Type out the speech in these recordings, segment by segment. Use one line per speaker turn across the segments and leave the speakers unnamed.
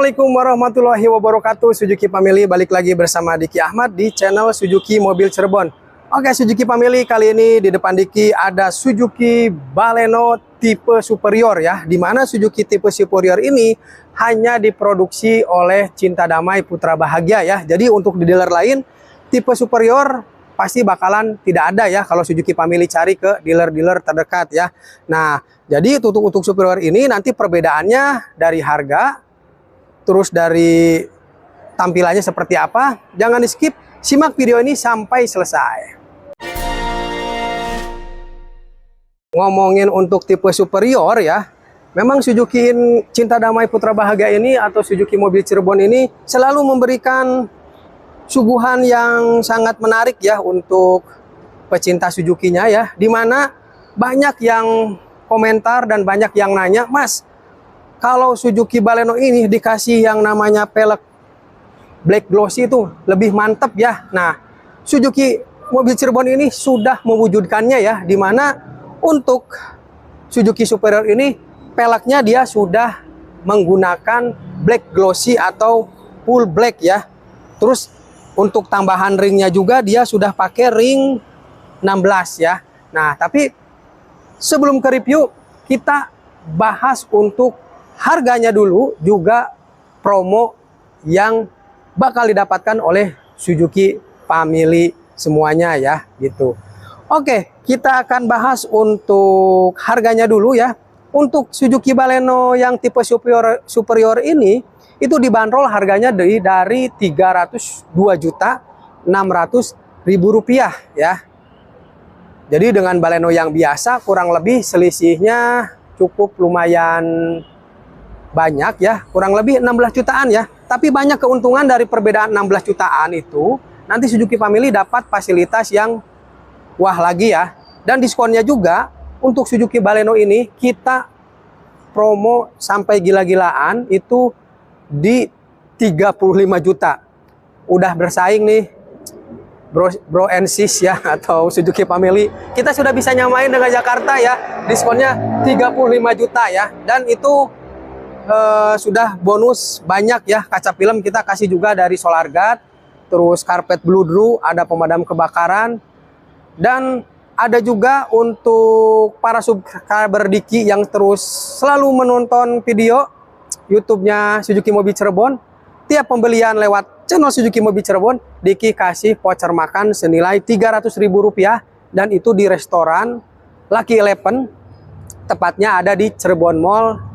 Assalamualaikum warahmatullahi wabarakatuh. Suzuki Family balik lagi bersama Diki Ahmad di channel Suzuki Mobil Cirebon. Oke, Suzuki Family, kali ini di depan Diki ada Suzuki Baleno tipe superior ya. Dimana Suzuki tipe superior ini hanya diproduksi oleh Cinta Damai Putra Bahagia ya. Jadi untuk di dealer lain tipe superior pasti bakalan tidak ada ya kalau Suzuki Family cari ke dealer-dealer terdekat ya. Nah, jadi untuk superior ini nanti perbedaannya dari harga, terus dari tampilannya seperti apa, jangan di skip, simak video ini sampai selesai. Ngomongin untuk tipe superior ya, memang Suzuki Cinta Damai Putra Bahagia ini atau Suzuki Mobil Cirebon ini selalu memberikan suguhan yang sangat menarik ya untuk pecinta Suzuki-nya ya, dimana banyak yang komentar dan banyak yang nanya, Mas, kalau Suzuki Baleno ini dikasih yang namanya pelek black glossy itu lebih mantep ya. Nah, Suzuki Mobil Cirebon ini sudah mewujudkannya ya, dimana untuk Suzuki Superior ini peleknya dia sudah menggunakan black glossy atau full black ya. Terus untuk tambahan ringnya juga dia sudah pakai ring 16 ya. Nah, tapi sebelum ke review, kita bahas untuk harganya dulu, juga promo yang bakal didapatkan oleh Suzuki Family semuanya ya gitu. Oke, kita akan bahas untuk harganya dulu ya. Untuk Suzuki Baleno yang tipe superior ini itu dibanderol harganya dari 302.600.000 rupiah ya. Jadi dengan Baleno yang biasa kurang lebih selisihnya cukup lumayan banyak ya, kurang lebih 16 jutaan ya. Tapi banyak keuntungan dari perbedaan 16 jutaan itu. Nanti Suzuki Family dapat fasilitas yang wah lagi ya. Dan diskonnya juga untuk Suzuki Baleno ini kita promo sampai gila-gilaan itu di 35 juta. Udah bersaing nih bro and sis ya, atau Suzuki Family. Kita sudah bisa nyamain dengan Jakarta ya. Diskonnya 35 juta ya. Dan itu sudah bonus banyak ya. Kaca film kita kasih juga dari Solar Guard, terus karpet bludru, ada pemadam kebakaran, dan ada juga untuk para subscriber Diki yang terus selalu menonton video YouTube-nya Suzuki Mobil Cirebon. Tiap pembelian lewat channel Suzuki Mobil Cirebon, Diki kasih voucher makan senilai Rp300.000 dan itu di restoran Lucky Eleven, tepatnya ada di Cirebon Mall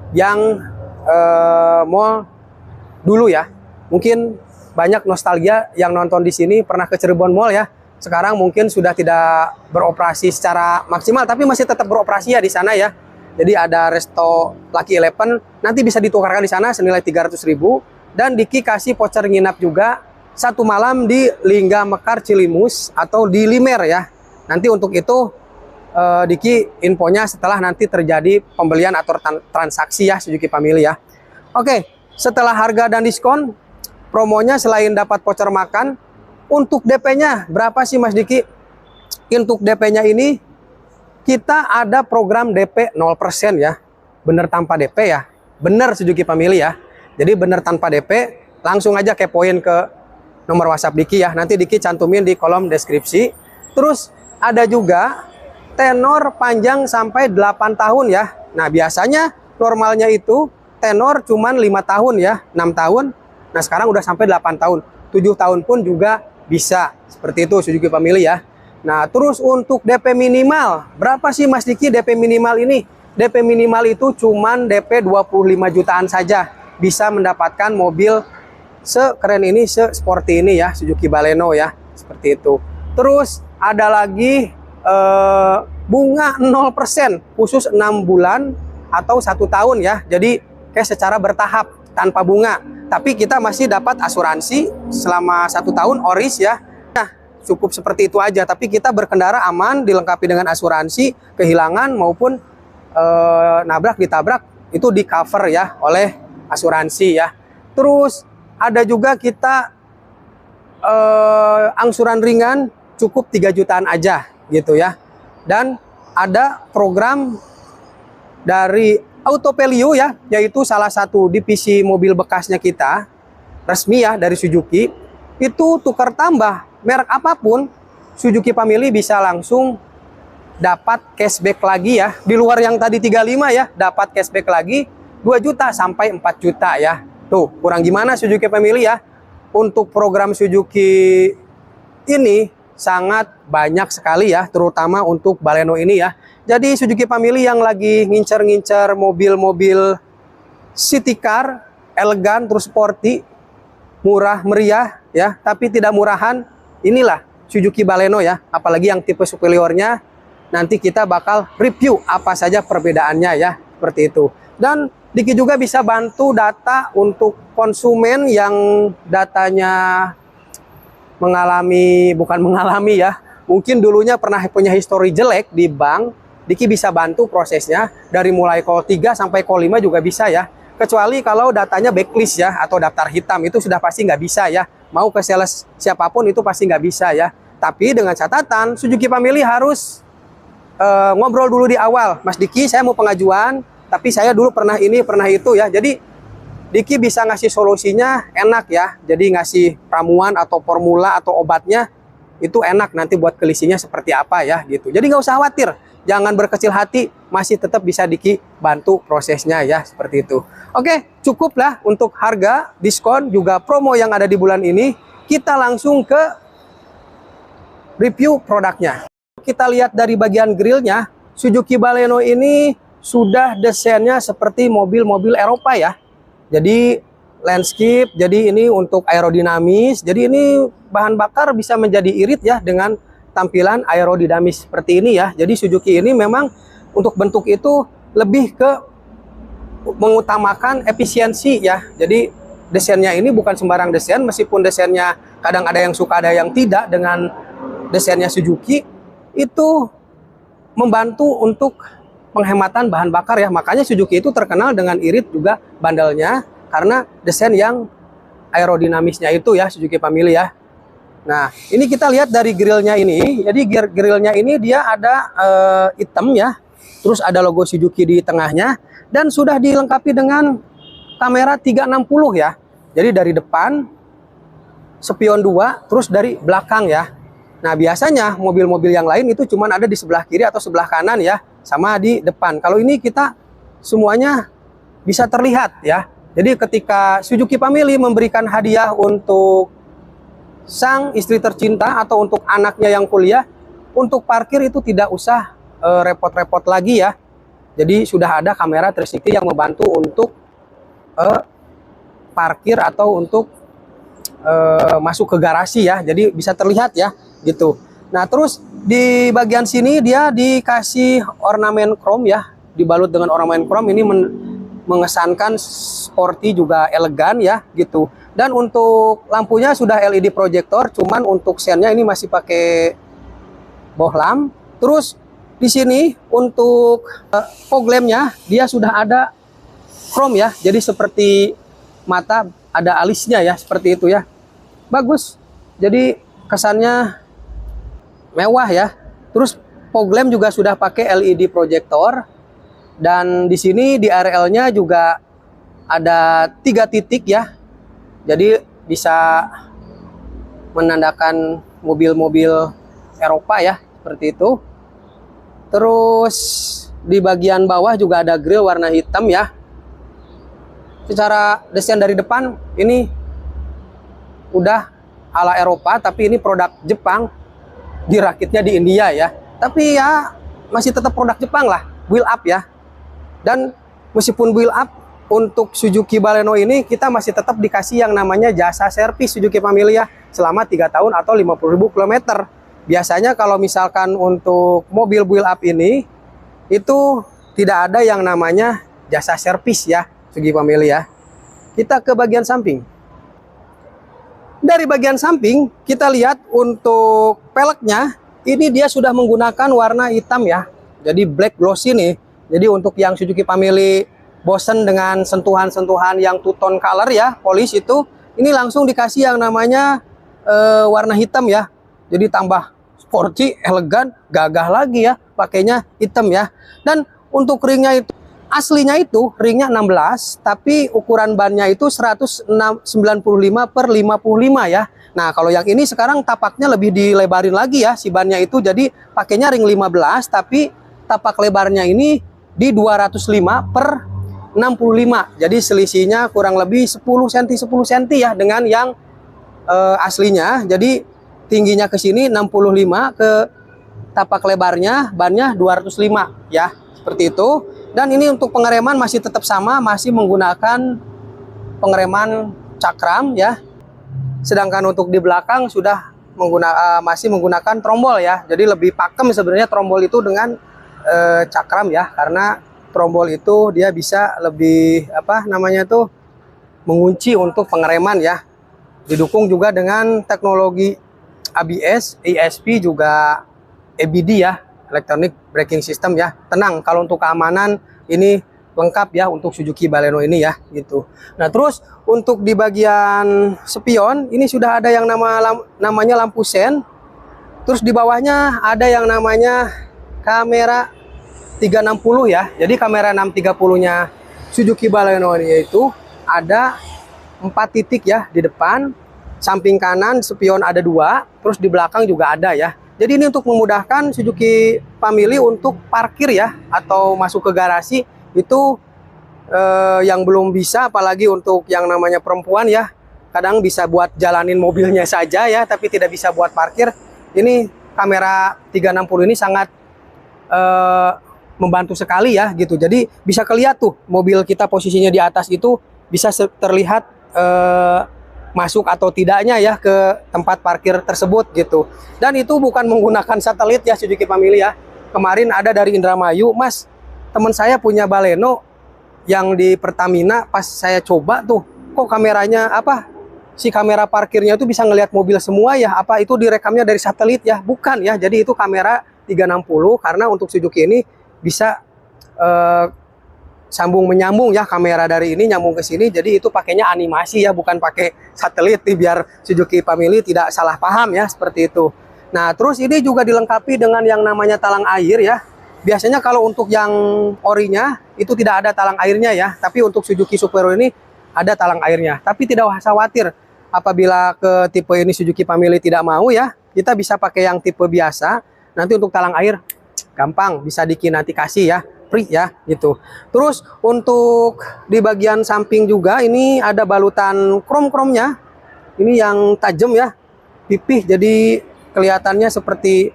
yang mall dulu ya. Mungkin banyak nostalgia yang nonton di sini pernah ke Cirebon Mall ya. Sekarang mungkin sudah tidak beroperasi secara maksimal, tapi masih tetap beroperasi ya di sana ya. Jadi ada resto Lucky Eleven, nanti bisa ditukarkan di sana senilai 300.000 dan Diki kasih voucher nginap juga 1 malam di Lingga Mekar Cilimus atau di Limer ya. Nanti untuk itu Diki infonya setelah nanti terjadi pembelian atau transaksi ya Suzuki Family ya. Oke, setelah harga dan diskon, promonya selain dapat voucher makan, untuk DP-nya berapa sih Mas Diki? Untuk DP-nya ini kita ada program DP 0% ya. Bener tanpa DP ya. Bener Suzuki Family ya. Jadi bener tanpa DP, langsung aja kepoin ke nomor WhatsApp Diki ya. Nanti Diki cantumin di kolom deskripsi. Terus ada juga tenor panjang sampai 8 tahun ya. Nah, biasanya normalnya itu tenor cuman 5 tahun ya, 6 tahun. Nah, sekarang udah sampai 8 tahun. 7 tahun pun juga bisa. Seperti itu Suzuki Family ya. Nah, terus untuk DP minimal, berapa sih Mas Diki DP minimal ini? DP minimal itu cuman DP 25 jutaan saja. Bisa mendapatkan mobil sekeren ini, sesporty ini ya, Suzuki Baleno ya. Seperti itu. Terus ada lagi bunga 0% khusus 6 bulan atau 1 tahun ya. Jadi kayak secara bertahap tanpa bunga. Tapi kita masih dapat asuransi selama 1 tahun oris ya. Nah, cukup seperti itu aja. Tapi kita berkendara aman, dilengkapi dengan asuransi kehilangan maupun nabrak ditabrak itu di cover ya oleh asuransi ya. Terus ada juga kita angsuran ringan cukup 3 jutaan aja gitu ya. Dan ada program dari Auto Value ya, yaitu salah satu divisi mobil bekasnya kita, resmi ya dari Suzuki. Itu tukar tambah merek apapun, Suzuki Family bisa langsung dapat cashback lagi ya. Di luar yang tadi 35 ya, dapat cashback lagi 2 juta sampai 4 juta ya. Tuh, kurang gimana Suzuki Family ya. Untuk program Suzuki ini sangat banyak sekali ya, terutama untuk Baleno ini ya. Jadi Suzuki Family yang lagi ngincer-ngincer mobil-mobil city car, elegan, terus sporty, murah meriah ya, tapi tidak murahan, inilah Suzuki Baleno ya. Apalagi yang tipe superiornya, nanti kita bakal review apa saja perbedaannya ya, seperti itu. Dan Diki juga bisa bantu data untuk konsumen yang datanya bukan mengalami ya, mungkin dulunya pernah punya histori jelek di bank. Diki bisa bantu prosesnya dari mulai call 3 sampai call 5 juga bisa ya. Kecuali kalau datanya backlist ya, atau daftar hitam, itu sudah pasti nggak bisa ya. Mau ke sales siapapun itu pasti nggak bisa ya. Tapi dengan catatan, Suzuki Family harus ngobrol dulu di awal. Mas Diki, saya mau pengajuan, tapi saya dulu pernah ini, pernah itu ya. Jadi Diki bisa ngasih solusinya enak ya. Jadi ngasih ramuan atau formula atau obatnya itu enak, nanti buat kelisinya seperti apa ya gitu. Jadi nggak usah khawatir, jangan berkecil hati, masih tetap bisa Diki bantu prosesnya ya, seperti itu. Oke, cukuplah untuk harga, diskon, juga promo yang ada di bulan ini. Kita langsung ke review produknya. Kita lihat dari bagian grillnya, Suzuki Baleno ini sudah desainnya seperti mobil-mobil Eropa ya. Jadi landscape, jadi ini untuk aerodinamis, jadi ini bahan bakar bisa menjadi irit ya dengan tampilan aerodinamis seperti ini ya. Jadi Suzuki ini memang untuk bentuk itu lebih ke mengutamakan efisiensi ya. Jadi desainnya ini bukan sembarang desain, meskipun desainnya kadang ada yang suka ada yang tidak dengan desainnya Suzuki, itu membantu untuk penghematan bahan bakar ya. Makanya Suzuki itu terkenal dengan irit juga bandelnya, karena desain yang aerodinamisnya itu ya, Suzuki Family ya. Nah, ini kita lihat dari grillnya ini. Jadi grillnya ini dia ada hitam ya, terus ada logo Suzuki di tengahnya, dan sudah dilengkapi dengan kamera 360 ya. Jadi dari depan, spion 2, terus dari belakang ya. Nah, biasanya mobil-mobil yang lain itu cuma ada di sebelah kiri atau sebelah kanan ya, sama di depan. Kalau ini kita semuanya bisa terlihat ya. Jadi ketika Suzuki Family memberikan hadiah untuk sang istri tercinta atau untuk anaknya yang kuliah, untuk parkir itu tidak usah repot-repot lagi ya. Jadi sudah ada kamera 360 yang membantu untuk parkir atau untuk masuk ke garasi ya. Jadi bisa terlihat ya gitu. Nah, terus di bagian sini dia dikasih ornamen chrome ya, dibalut dengan ornamen chrome. Ini mengesankan sporty juga elegan ya gitu. Dan untuk lampunya sudah LED projector, cuman untuk sennya ini masih pakai bohlam. Terus di sini untuk fog lampnya dia sudah ada chrome ya. Jadi seperti mata ada alisnya ya, seperti itu ya. Bagus. Jadi kesannya mewah ya. Terus fog lamp juga sudah pakai LED projector. Dan di sini di RL-nya juga ada 3 titik ya. Jadi bisa menandakan mobil-mobil Eropa ya, seperti itu. Terus di bagian bawah juga ada grill warna hitam ya. Secara desain dari depan ini udah ala Eropa, tapi ini produk Jepang, dirakitnya di India ya. Tapi ya masih tetap produk Jepang lah, wheel up ya. Dan meskipun wheel up, untuk Suzuki Baleno ini kita masih tetap dikasih yang namanya jasa servis Suzuki Family ya, selama 3 tahun atau 50.000 km. Biasanya kalau misalkan untuk mobil wheel up ini, itu tidak ada yang namanya jasa servis ya, Suzuki Family ya. Kita ke bagian samping. Dari bagian samping, kita lihat untuk peleknya, ini dia sudah menggunakan warna hitam ya. Jadi black glossy nih. Jadi untuk yang Suzuki Family bosen dengan sentuhan-sentuhan yang two-tone color ya, polish itu, ini langsung dikasih yang namanya warna hitam ya. Jadi tambah sporty, elegan, gagah lagi ya, pakainya hitam ya. Dan untuk ringnya itu Aslinya itu ringnya 16, tapi ukuran bannya itu 195 per 55 ya. Nah, kalau yang ini sekarang tapaknya lebih dilebarin lagi ya si bannya itu. Jadi pakainya ring 15, tapi tapak lebarnya ini di 205 per 65. Jadi selisihnya kurang lebih 10 cm 10 cm ya dengan yang aslinya. Jadi tingginya ke sini 65, ke tapak lebarnya bannya 205 ya. Seperti itu. Dan ini untuk pengereman masih tetap sama, masih menggunakan pengereman cakram ya. Sedangkan untuk di belakang sudah masih menggunakan trombol ya. Jadi lebih pakem sebenarnya trombol itu dengan cakram ya, karena trombol itu dia bisa lebih apa namanya tuh mengunci untuk pengereman ya. Didukung juga dengan teknologi ABS, ESP juga EBD ya, Electronic Braking System ya. Tenang, kalau untuk keamanan ini lengkap ya untuk Suzuki Baleno ini ya gitu. Nah, terus untuk di bagian spion ini sudah ada yang namanya lampu sen. Terus di bawahnya ada yang namanya kamera 360 ya. Jadi kamera 630-nya Suzuki Baleno ini itu ada 4 titik ya di depan, samping kanan spion ada 2, terus di belakang juga ada ya. Jadi ini untuk memudahkan Suzuki Family untuk parkir ya, atau masuk ke garasi itu yang belum bisa, apalagi untuk yang namanya perempuan ya. Kadang bisa buat jalanin mobilnya saja ya, tapi tidak bisa buat parkir. Ini kamera 360 ini sangat membantu sekali ya gitu. Jadi bisa kelihatan tuh mobil kita posisinya di atas itu bisa terlihat masuk atau tidaknya ya ke tempat parkir tersebut gitu. Dan itu bukan menggunakan satelit ya Suzuki Family ya. Kemarin ada dari Indramayu, Mas, teman saya punya Baleno yang di Pertamina, pas saya coba tuh, kok kameranya apa? Si kamera parkirnya itu bisa ngelihat mobil semua ya, apa itu direkamnya dari satelit ya? Bukan ya, jadi itu kamera 360 karena untuk Suzuki ini bisa sambung menyambung ya, kamera dari ini nyambung ke sini, jadi itu pakainya animasi ya, bukan pakai satelit nih, biar Suzuki Family tidak salah paham ya, seperti itu. Nah, terus ini juga dilengkapi dengan yang namanya talang air ya. Biasanya kalau untuk yang orinya itu tidak ada talang airnya ya, tapi untuk Suzuki Supero ini ada talang airnya. Tapi tidak usah khawatir, apabila ke tipe ini Suzuki Family tidak mau ya, kita bisa pakai yang tipe biasa. Nanti untuk talang air gampang, bisa nanti kasih ya, free ya gitu. Terus untuk di bagian samping juga ini ada balutan krom-kromnya. Ini yang tajam ya, pipih, jadi kelihatannya seperti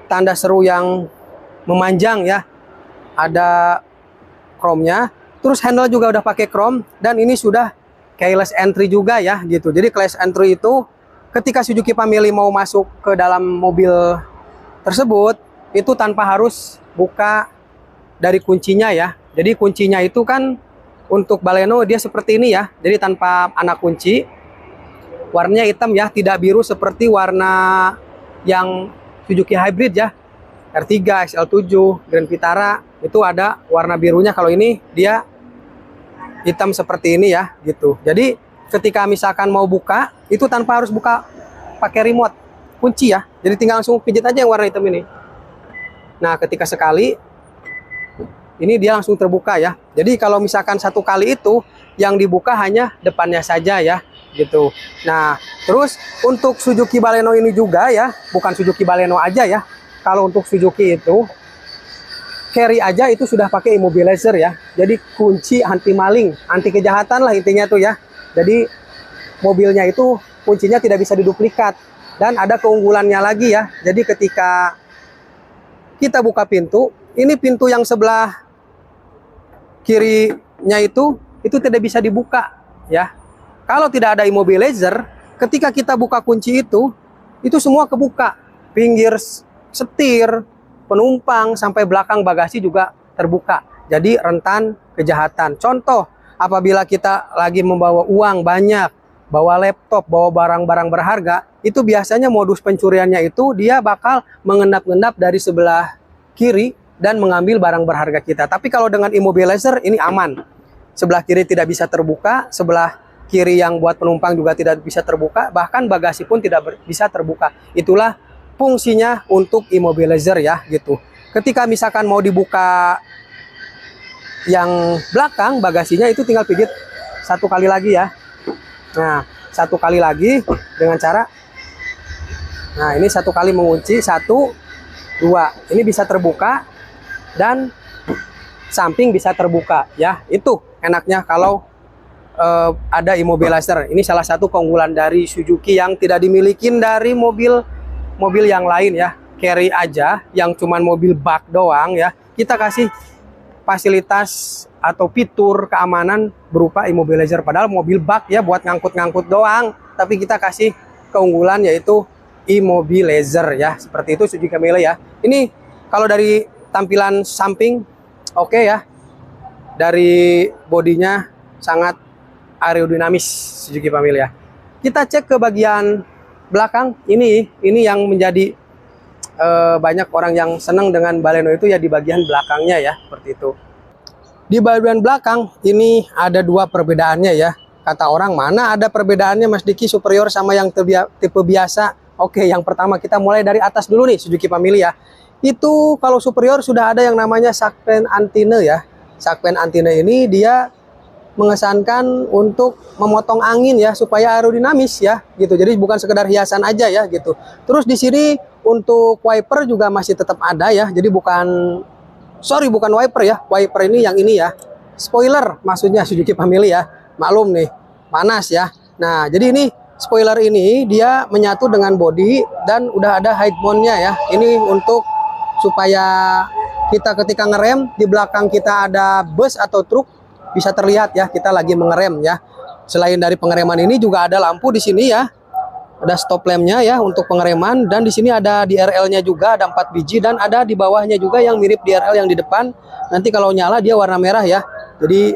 tanda seru yang memanjang ya. Ada kromnya. Terus handle juga udah pakai krom, dan ini sudah keyless entry juga ya gitu. Jadi keyless entry itu ketika Suzuki Family mau masuk ke dalam mobil tersebut itu tanpa harus buka dari kuncinya ya. Jadi kuncinya itu kan untuk Baleno dia seperti ini ya. Jadi tanpa anak kunci. Warnanya hitam ya, tidak biru seperti warna yang Suzuki Hybrid ya. R3, XL7, Grand Vitara itu ada warna birunya. Kalau ini dia hitam seperti ini ya gitu. Jadi ketika misalkan mau buka itu tanpa harus buka pakai remote kunci ya. Jadi tinggal langsung pijit aja yang warna hitam ini. Nah, ketika sekali ini dia langsung terbuka ya. Jadi kalau misalkan satu kali itu yang dibuka hanya depannya saja ya gitu. Nah, terus untuk Suzuki Baleno ini juga ya, bukan Suzuki Baleno aja ya. Kalau untuk Suzuki itu carry aja itu sudah pakai immobilizer ya. Jadi kunci anti maling, anti kejahatan lah intinya tuh ya. Jadi mobilnya itu kuncinya tidak bisa diduplikat. Dan ada keunggulannya lagi ya. Jadi ketika kita buka pintu, ini pintu yang sebelah kirinya itu tidak bisa dibuka ya. Kalau tidak ada immobilizer, ketika kita buka kunci itu semua kebuka. Pinggir setir, penumpang, sampai belakang bagasi juga terbuka. Jadi rentan kejahatan. Contoh, apabila kita lagi membawa uang banyak, bawa laptop, bawa barang-barang berharga, itu biasanya modus pencuriannya itu dia bakal mengendap-endap dari sebelah kiri dan mengambil barang berharga kita. Tapi kalau dengan immobilizer ini aman. Sebelah kiri tidak bisa terbuka, sebelah kiri yang buat penumpang juga tidak bisa terbuka, bahkan bagasi pun tidak bisa terbuka. Itulah fungsinya untuk immobilizer ya gitu. Ketika misalkan mau dibuka yang belakang bagasinya itu tinggal pijit satu kali lagi ya. Nah, satu kali lagi dengan cara, nah ini satu kali mengunci, 1, 2, ini bisa terbuka dan samping bisa terbuka ya. Itu enaknya kalau ada immobilizer. Ini salah satu keunggulan dari Suzuki yang tidak dimiliki dari mobil yang lain ya. Carry aja yang cuman mobil bak doang ya, kita kasih fasilitas atau fitur keamanan berupa immobilizer. Padahal mobil bak ya buat ngangkut-ngangkut doang, tapi kita kasih keunggulan yaitu immobilizer ya. Seperti itu Suzuki Camry ya. Ini kalau dari tampilan samping oke ya. Dari bodinya sangat aerodinamis Suzuki Camry ya. Kita cek ke bagian belakang. Ini yang menjadi banyak orang yang senang dengan Baleno itu ya di bagian belakangnya ya, seperti itu. Di bagian belakang ini ada 2 perbedaannya ya. Kata orang, mana ada perbedaannya Mas Diki superior sama yang tipe biasa? Oke, yang pertama kita mulai dari atas dulu nih Suzuki Camry ya. Itu kalau superior sudah ada yang namanya sakpen antine ya. Sakpen antine ini dia mengesankan untuk memotong angin ya supaya aerodinamis ya gitu. Jadi bukan sekedar hiasan aja ya gitu. Terus di sini untuk wiper juga masih tetap ada ya. Jadi bukan wiper ya. Wiper ini yang ini ya. Spoiler maksudnya Suzuki Camry ya. Maklum nih, panas ya. Nah, jadi ini spoiler ini dia menyatu dengan bodi dan udah ada high mount-nya ya. Ini untuk supaya kita ketika ngerem di belakang kita ada bus atau truk bisa terlihat ya kita lagi mengerem ya. Selain dari pengereman ini juga ada lampu di sini ya. Ada stop lampnya ya untuk pengereman, dan di sini ada DRL-nya juga ada 4 biji, dan ada di bawahnya juga yang mirip DRL yang di depan. Nanti kalau nyala dia warna merah ya. Jadi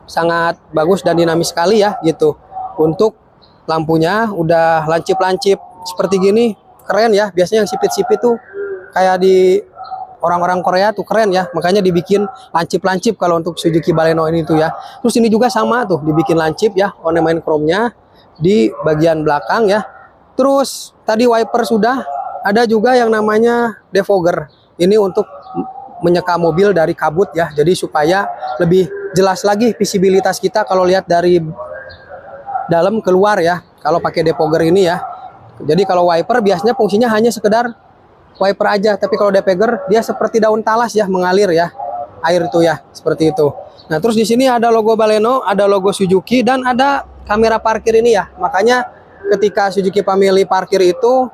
sangat bagus dan dinamis sekali ya gitu. Untuk lampunya udah lancip-lancip seperti gini, keren ya. Biasanya yang sipit-sipit tuh kayak di orang-orang Korea tuh keren ya, makanya dibikin lancip-lancip kalau untuk Suzuki Baleno ini tuh ya. Terus ini juga sama tuh, dibikin lancip ya, ornamen chrome-nya di bagian belakang ya. Terus tadi wiper sudah, ada juga yang namanya defogger. Ini untuk menyeka mobil dari kabut ya, jadi supaya lebih jelas lagi visibilitas kita kalau lihat dari dalam keluar ya, kalau pakai defogger ini ya. Jadi kalau wiper biasanya fungsinya hanya sekedar wiper aja, tapi kalau defogger dia seperti daun talas ya, mengalir ya air itu ya, seperti itu. Nah, terus di sini ada logo Baleno, ada logo Suzuki, dan ada kamera parkir ini ya. Makanya ketika Suzuki Camry parkir itu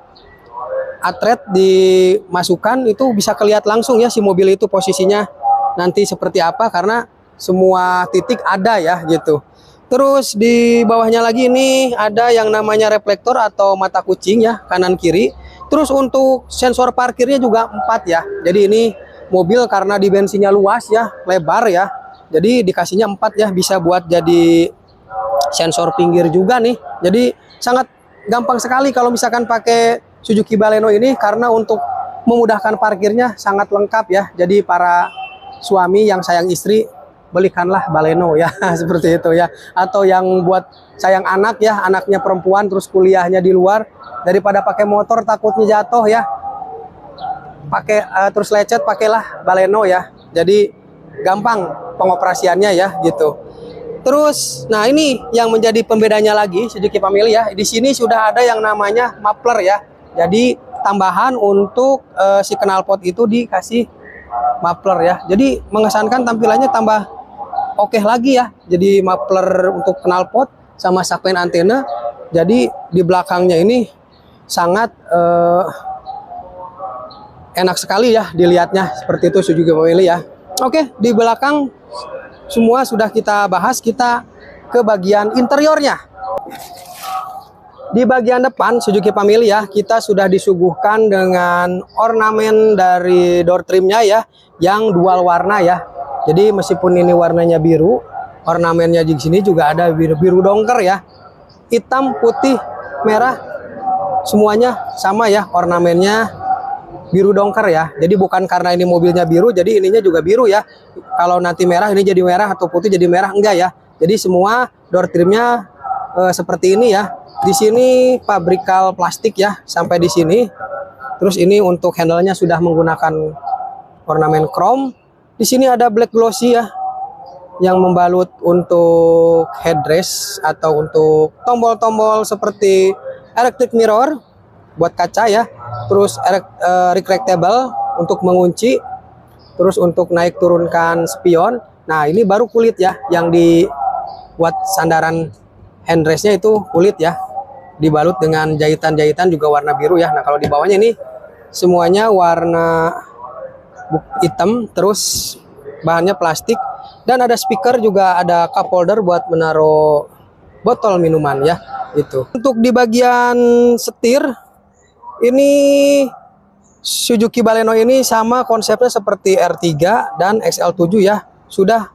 atret dimasukkan itu bisa kelihatan langsung ya si mobil itu posisinya nanti seperti apa, karena semua titik ada ya gitu. Terus di bawahnya lagi ini ada yang namanya reflektor atau mata kucing ya, kanan kiri. Terus untuk sensor parkirnya juga 4 ya. Jadi ini mobil karena dimensinya luas ya, lebar ya. Jadi dikasihnya 4 ya, bisa buat jadi sensor pinggir juga nih. Jadi sangat gampang sekali kalau misalkan pakai Suzuki Baleno ini, karena untuk memudahkan parkirnya sangat lengkap ya. Jadi para suami yang sayang istri, belikanlah Baleno ya, seperti itu ya. Atau yang buat sayang anak ya, anaknya perempuan terus kuliahnya di luar, daripada pakai motor takutnya jatuh ya, pakai terus lecet, pakailah Baleno ya. Jadi gampang pengoperasiannya ya gitu. Terus nah ini yang menjadi pembedanya lagi Suzuki Camry ya. Di sini sudah ada yang namanya muffler ya. Jadi tambahan untuk si knalpot itu dikasih muffler ya. Jadi mengesankan tampilannya tambah oke lagi ya. Jadi muffler untuk knalpot sama sakpen antena. Jadi di belakangnya ini sangat enak sekali ya dilihatnya, seperti itu Suzuki Camry ya. Oke, di belakang semua sudah kita bahas, kita ke bagian interiornya. Di bagian depan Suzuki Camry ya, kita sudah disuguhkan dengan ornamen dari door trimnya ya, yang dual warna ya. Jadi meskipun ini warnanya biru, ornamennya di sini juga ada biru dongker ya. Hitam, putih, merah, semuanya sama ya ornamennya biru dongker ya. Jadi bukan karena ini mobilnya biru, jadi ininya juga biru ya. Kalau nanti merah ini jadi merah, atau putih jadi merah, enggak ya. Jadi semua door trimnya seperti ini ya. Di sini pabrikal plastik ya sampai di sini. Terus ini untuk handle-nya sudah menggunakan ornamen chrome. Di sini ada black glossy ya. yang membalut untuk headrest atau untuk tombol-tombol seperti electric mirror buat kaca ya, terus retractable untuk mengunci, terus untuk naik turunkan spion. Nah ini baru kulit ya, yang dibuat sandaran handrestnya itu kulit ya, dibalut dengan jahitan-jahitan juga warna biru ya. Nah kalau di bawahnya ini semuanya warna hitam, terus bahannya plastik, dan ada speaker juga, ada cup holder buat menaruh botol minuman ya itu. Untuk di bagian setir ini Suzuki Baleno ini sama konsepnya seperti R3 dan XL7 ya, sudah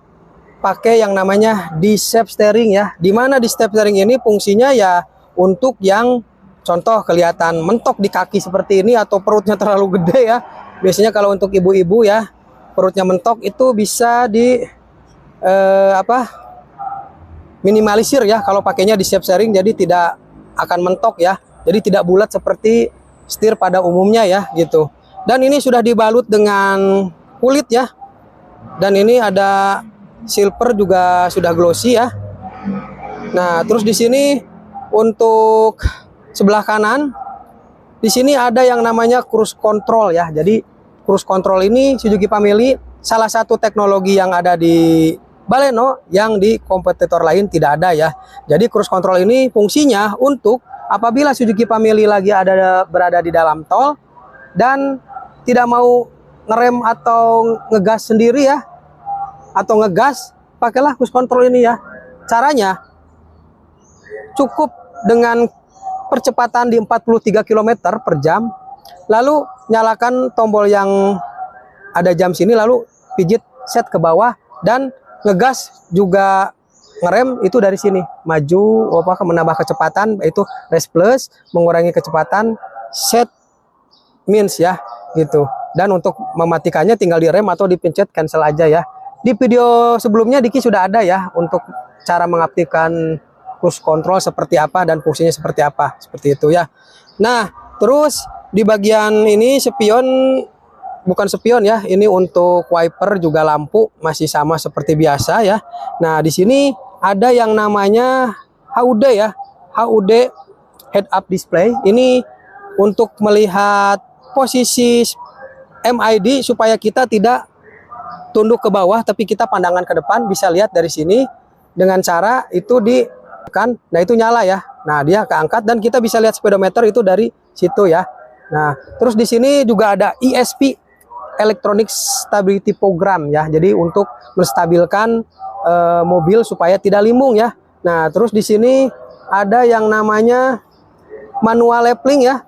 pakai yang namanya D-Step steering ya, dimana D-Step steering ini fungsinya ya untuk yang contoh kelihatan mentok di kaki seperti ini atau perutnya terlalu gede ya. Biasanya kalau untuk ibu-ibu ya perutnya mentok itu bisa di minimalisir ya kalau pakainya di step steering, jadi tidak akan mentok ya, jadi tidak bulat seperti setir pada umumnya ya gitu. Dan ini sudah dibalut dengan kulit ya, dan ini ada silver juga sudah glossy ya. Nah terus di sini untuk sebelah kanan di sini ada yang namanya cruise control ya. Jadi cruise control ini Suzuki Family salah satu teknologi yang ada di Baleno yang di kompetitor lain tidak ada ya. Jadi cruise control ini fungsinya untuk apabila Suzuki Family lagi berada di dalam tol dan tidak mau ngerem atau ngegas sendiri ya, atau ngegas, pakailah cruise control ini ya. Caranya cukup dengan percepatan di 43 km per jam, lalu nyalakan tombol yang ada jam sini, lalu pijit set ke bawah, dan ngegas juga ngerem itu dari sini, maju menambah kecepatan, itu race plus, mengurangi kecepatan, set means ya gitu. Dan untuk mematikannya tinggal direm atau dipencet cancel aja ya. Di video sebelumnya Diki sudah ada ya untuk cara mengaktifkan cruise control seperti apa dan fungsinya seperti apa, seperti itu ya. Nah terus di bagian ini spion, bukan spion ya, ini untuk wiper juga lampu masih sama seperti biasa ya. Nah di sini ada yang namanya HUD ya, HUD head up display. Ini untuk melihat posisi MID supaya kita tidak tunduk ke bawah tapi kita pandangan ke depan, bisa lihat dari sini dengan cara itu ditekan. Nah itu nyala ya. Nah dia keangkat dan kita bisa lihat speedometer itu dari situ ya. Nah terus di sini juga ada ESP, Electronic Stability Program ya. Jadi untuk menstabilkan mobil supaya tidak limbung ya. Nah terus di sini ada yang namanya manual leveling ya.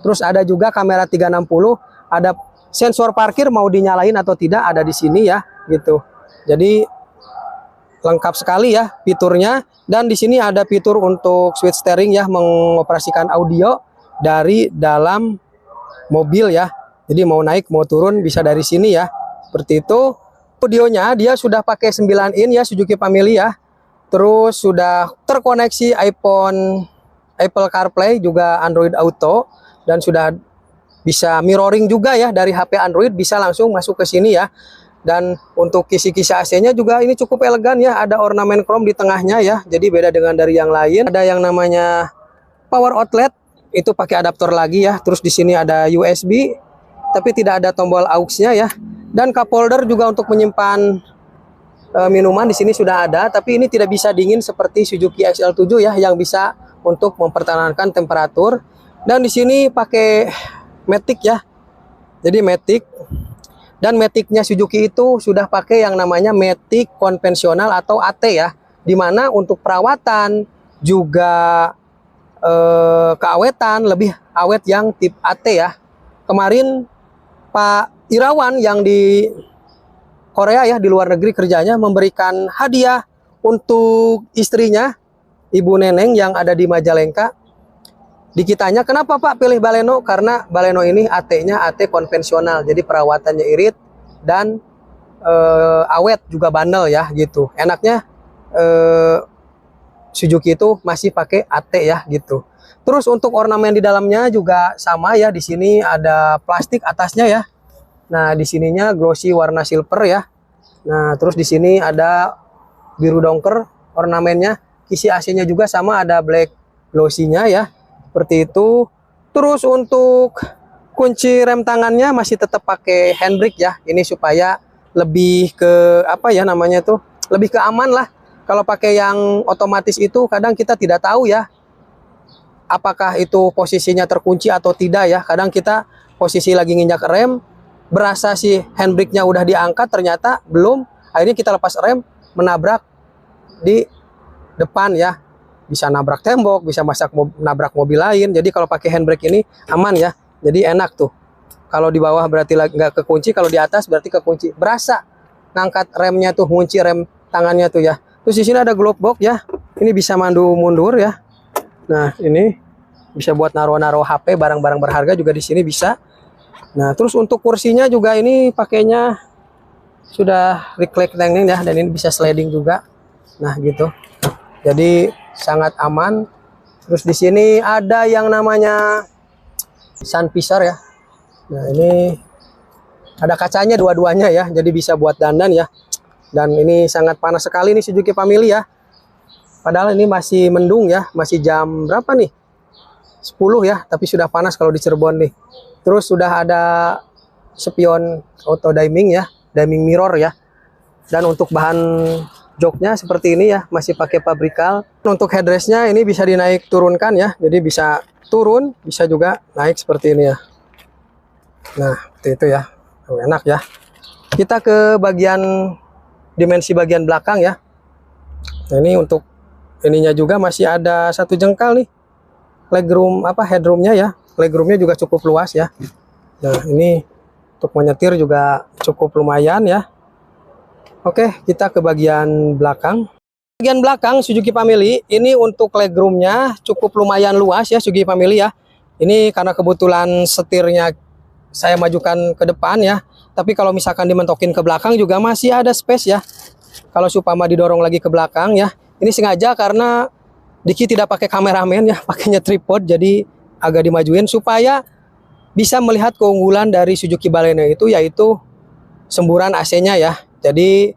Terus ada juga kamera 360, ada sensor parkir mau dinyalain atau tidak ada di sini ya gitu. Jadi lengkap sekali ya fiturnya. Dan di sini ada fitur untuk switch steering ya, mengoperasikan audio dari dalam mobil ya. Jadi mau naik mau turun bisa dari sini ya. Seperti itu. Audionya dia sudah pakai 9 in ya Suzuki Family ya. Terus sudah terkoneksi Apple CarPlay juga Android Auto, dan sudah bisa mirroring juga ya dari HP Android, bisa langsung masuk ke sini ya. Dan untuk kisi-kisi AC-nya juga ini cukup elegan ya, ada ornamen chrome di tengahnya ya. Jadi beda dengan dari yang lain. Ada yang namanya power outlet, itu pakai adaptor lagi ya. Terus di sini ada USB, tapi tidak ada tombol aux-nya ya. Dan cup holder juga untuk menyimpan minuman di sini sudah ada, tapi ini tidak bisa dingin seperti Suzuki XL7 ya, yang bisa untuk mempertahankan temperatur. Dan di sini pakai matic ya. Jadi matic, dan maticnya Suzuki itu sudah pakai yang namanya matic konvensional atau AT ya, dimana untuk perawatan juga keawetan lebih awet yang tip AT ya. Kemarin Pak Irawan yang di Korea ya, di luar negeri kerjanya, memberikan hadiah untuk istrinya, Ibu Neneng yang ada di Majalengka. Dikitanya, kenapa Pak pilih Baleno? Karena Baleno ini AT-nya AT konvensional, jadi perawatannya irit dan awet juga bandel ya gitu. Enaknya Suzuki itu masih pakai AT ya gitu. Terus untuk ornamen di dalamnya juga sama ya, di sini ada plastik atasnya ya. Nah di sininya glossy warna silver ya. Nah, terus di sini ada biru dongker ornamennya. Kisi AC-nya juga sama, ada black glossy-nya ya. Seperti itu. Terus untuk kunci rem tangannya masih tetap pakai handbrake ya. Ini supaya lebih ke apa ya namanya tuh? Lebih ke aman lah. Kalau pakai yang otomatis itu kadang kita tidak tahu ya apakah itu posisinya terkunci atau tidak ya. Kadang kita posisi lagi nginjak rem, berasa si handbrake-nya udah diangkat, ternyata belum. Akhirnya kita lepas rem, menabrak di depan ya. Bisa nabrak tembok, bisa nabrak mobil lain. Jadi kalau pakai handbrake ini aman ya. Jadi enak tuh. Kalau di bawah berarti nggak kekunci, kalau di atas berarti kekunci. Berasa ngangkat remnya tuh, ngunci rem tangannya tuh ya. Terus di sini ada glove box ya. Ini bisa mandu mundur ya. Nah, ini bisa buat naruh-naruh HP, barang-barang berharga juga di sini bisa. Nah, terus untuk kursinya juga ini pakainya sudah reclining ya, dan ini bisa sliding juga. Nah, gitu. Jadi sangat aman. Terus di sini ada yang namanya sun visor ya. Nah, ini ada kacanya dua-duanya ya, jadi bisa buat dandan ya. Dan ini sangat panas sekali nih Suzuki Family ya. Padahal ini masih mendung ya, masih jam berapa nih? 10 ya, tapi sudah panas kalau di Cirebon nih. Terus sudah ada spion auto dimming ya, dimming mirror ya. Dan untuk bahan joknya seperti ini ya, masih pakai pabrikal. Untuk headrestnya ini bisa dinaik turunkan ya, jadi bisa turun, bisa juga naik seperti ini ya. Nah, seperti itu ya. Oh, enak ya. Kita ke bagian dimensi bagian belakang ya. Nah, ini untuk ininya juga masih ada 1 jengkal nih. Legroom headroomnya ya. Legroomnya juga cukup luas ya. Nah, ini untuk menyetir juga cukup lumayan ya. Oke, kita ke bagian belakang. Bagian belakang Suzuki Family ini untuk legroomnya cukup lumayan luas ya Suzuki Family ya. Ini karena kebetulan setirnya saya majukan ke depan ya. Tapi kalau misalkan dimentokin ke belakang juga masih ada space ya. Kalau supaya didorong lagi ke belakang ya. Ini sengaja karena Diki tidak pakai kameramen ya, pakainya tripod, jadi agak dimajuin supaya bisa melihat keunggulan dari Suzuki Baleno itu, yaitu semburan AC-nya ya. Jadi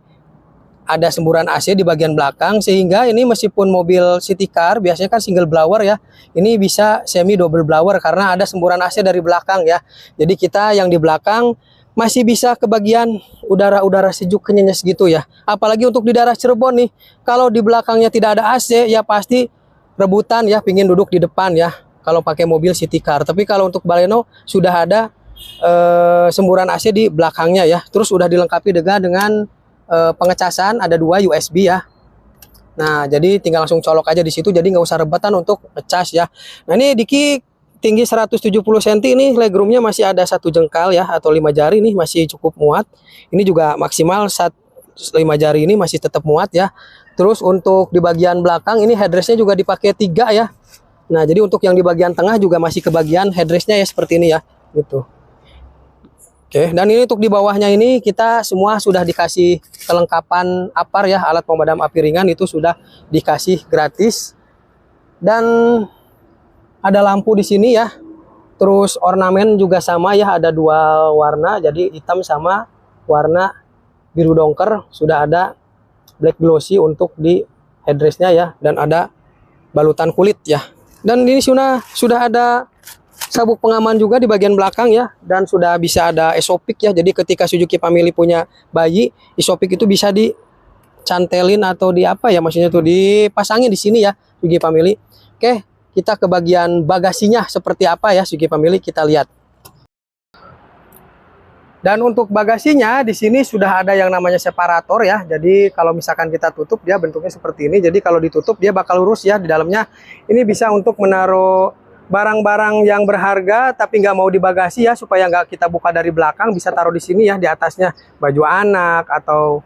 ada semburan AC di bagian belakang, sehingga ini meskipun mobil city car biasanya kan single blower ya, ini bisa semi double blower karena ada semburan AC dari belakang ya. Jadi kita yang di belakang masih bisa ke bagian udara-udara sejuk kenyes gitu ya. Apalagi untuk di daerah Cirebon nih, kalau di belakangnya tidak ada AC ya pasti rebutan ya, pingin duduk di depan ya kalau pakai mobil city car. Tapi kalau untuk Baleno sudah ada semburan AC di belakangnya ya. Terus sudah dilengkapi dengan pengecasan, ada 2 USB ya. Nah, jadi tinggal langsung colok aja di situ, jadi nggak usah rebatan untuk ngecas ya. Nah, ini Diki tinggi 170 cm, ini legroomnya masih ada 1 jengkal ya, atau 5 jari nih masih cukup muat. Ini juga maksimal 5 jari ini masih tetap muat ya. Terus untuk di bagian belakang ini headrestnya juga dipakai 3 ya. Nah, jadi untuk yang di bagian tengah juga masih ke bagian headrestnya ya seperti ini ya, gitu. Oke, dan ini untuk di bawahnya ini kita semua sudah dikasih kelengkapan APAR ya, alat pemadam api ringan itu sudah dikasih gratis. Dan ada lampu di sini ya. Terus ornamen juga sama ya, ada 2 warna, jadi hitam sama warna biru dongker. Sudah ada black glossy untuk di headrestnya ya, dan ada balutan kulit ya. Dan ini sudah ada sabuk pengaman juga di bagian belakang ya, dan sudah bisa ada isopik ya. Jadi ketika Suzuki Family punya bayi, isopik itu bisa dicantelin atau di apa ya, maksudnya tuh dipasangin di sini ya Suzuki Family. Oke, kita ke bagian bagasinya seperti apa ya Suzuki Family, kita lihat. Dan untuk bagasinya di sini sudah ada yang namanya separator ya. Jadi kalau misalkan kita tutup dia bentuknya seperti ini. Jadi kalau ditutup dia bakal lurus ya di dalamnya. Ini bisa untuk menaruh barang-barang yang berharga tapi nggak mau di bagasi ya, supaya nggak kita buka dari belakang, bisa taruh di sini ya, di atasnya baju anak atau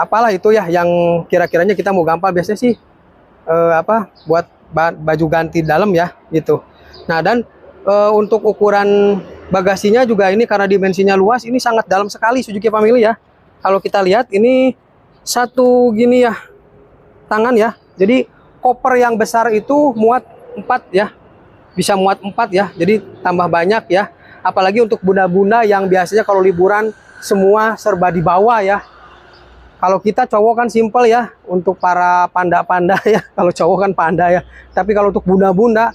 apalah itu ya yang kira-kiranya kita mau gampang, biasanya sih buat baju ganti dalam ya gitu. Nah, dan untuk ukuran bagasinya juga ini karena dimensinya luas, ini sangat dalam sekali Suzuki Family ya. Kalau kita lihat ini satu gini ya tangan ya, jadi koper yang besar itu muat 4 ya, bisa muat 4 ya, jadi tambah banyak ya. Apalagi untuk bunda-bunda yang biasanya kalau liburan semua serba dibawa ya, Kalau kita cowok kan simple ya, untuk para panda-panda ya. Kalau cowok kan panda ya. Tapi kalau untuk bunda-bunda,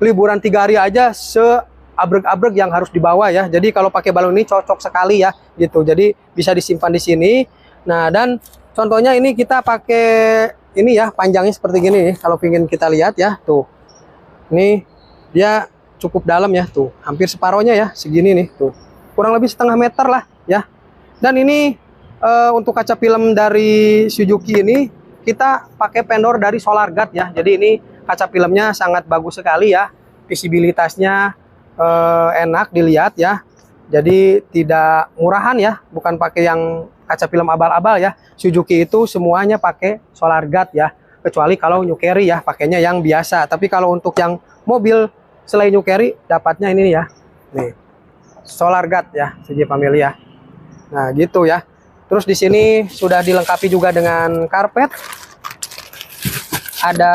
liburan 3 hari aja seabrek-abrek yang harus dibawa ya. Jadi kalau pakai balon ini cocok sekali ya, gitu. Jadi bisa disimpan di sini. Nah, dan contohnya ini kita pakai ini ya, panjangnya seperti gini nih. Kalau ingin kita lihat ya, tuh. Ini dia cukup dalam ya, tuh. Hampir separohnya ya, segini nih, tuh. Kurang lebih setengah meter lah ya. Dan ini untuk kaca film dari Suzuki ini kita pakai pendor dari SolarGuard ya. Jadi ini kaca filmnya sangat bagus sekali ya. Visibilitasnya enak dilihat ya. Jadi tidak murahan ya, bukan pakai yang kaca film abal-abal ya. Suzuki itu semuanya pakai SolarGuard ya. Kecuali kalau New Carry ya, pakainya yang biasa. Tapi kalau untuk yang mobil selain New Carry dapatnya ini ya. Nih. SolarGuard ya, Suzuki Family ya. Nah, gitu ya. Terus di sini sudah dilengkapi juga dengan karpet. Ada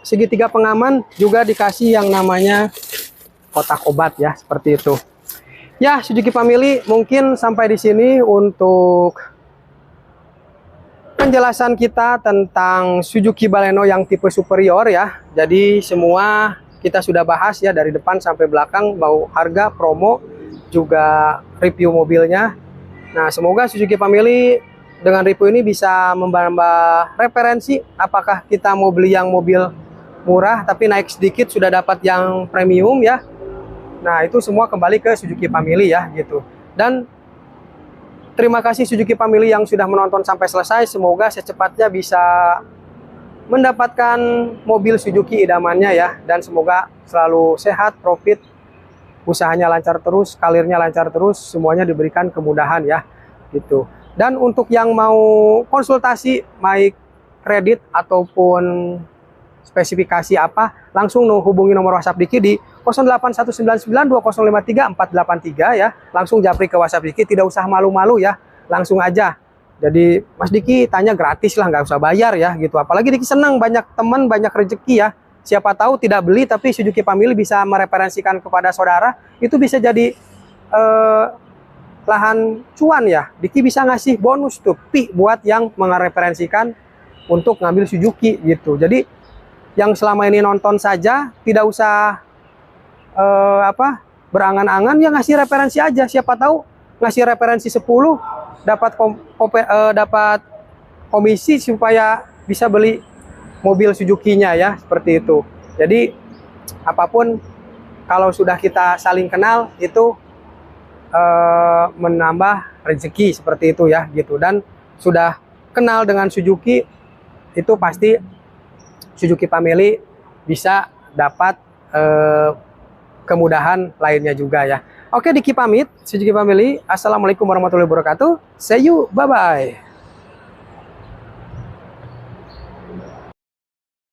segitiga pengaman, juga dikasih yang namanya kotak obat ya, seperti itu. Ya, Suzuki Family, mungkin sampai di sini untuk penjelasan kita tentang Suzuki Baleno yang tipe superior ya. Jadi semua kita sudah bahas ya, dari depan sampai belakang, mau harga, promo, juga review mobilnya. Nah, semoga Suzuki Family dengan review ini bisa menambah referensi. Apakah kita mau beli yang mobil murah tapi naik sedikit sudah dapat yang premium ya. Nah, itu semua kembali ke Suzuki Family ya, gitu. Dan terima kasih Suzuki Family yang sudah menonton sampai selesai. Semoga secepatnya bisa mendapatkan mobil Suzuki idamannya ya. Dan semoga selalu sehat, profit, usahanya lancar terus, karirnya lancar terus, semuanya diberikan kemudahan ya, gitu. Dan untuk yang mau konsultasi baik kredit ataupun spesifikasi apa, langsung hubungi nomor WhatsApp Diki di 081992053483 ya. Langsung japri ke WhatsApp Diki, tidak usah malu-malu ya, langsung aja. Jadi Mas Diki tanya gratis lah, nggak usah bayar ya, gitu. Apalagi Diki senang, banyak teman, banyak rezeki ya. Siapa tahu tidak beli tapi Suzuki Family bisa mereferensikan kepada saudara, itu bisa jadi lahan cuan ya. Diki bisa ngasih bonus tuh pi buat yang mereferensikan untuk ngambil Suzuki gitu. Jadi yang selama ini nonton saja tidak usah berangan-angan, ya ngasih referensi aja. Siapa tahu ngasih referensi 10 dapat dapat komisi supaya bisa beli mobil Suzuki-nya ya, seperti itu. Jadi apapun kalau sudah kita saling kenal itu menambah rezeki, seperti itu ya, gitu. Dan sudah kenal dengan Suzuki itu pasti Suzuki Family bisa dapat kemudahan lainnya juga ya. Oke, Diki pamit. Suzuki Family, assalamualaikum warahmatullahi wabarakatuh. See you, bye bye.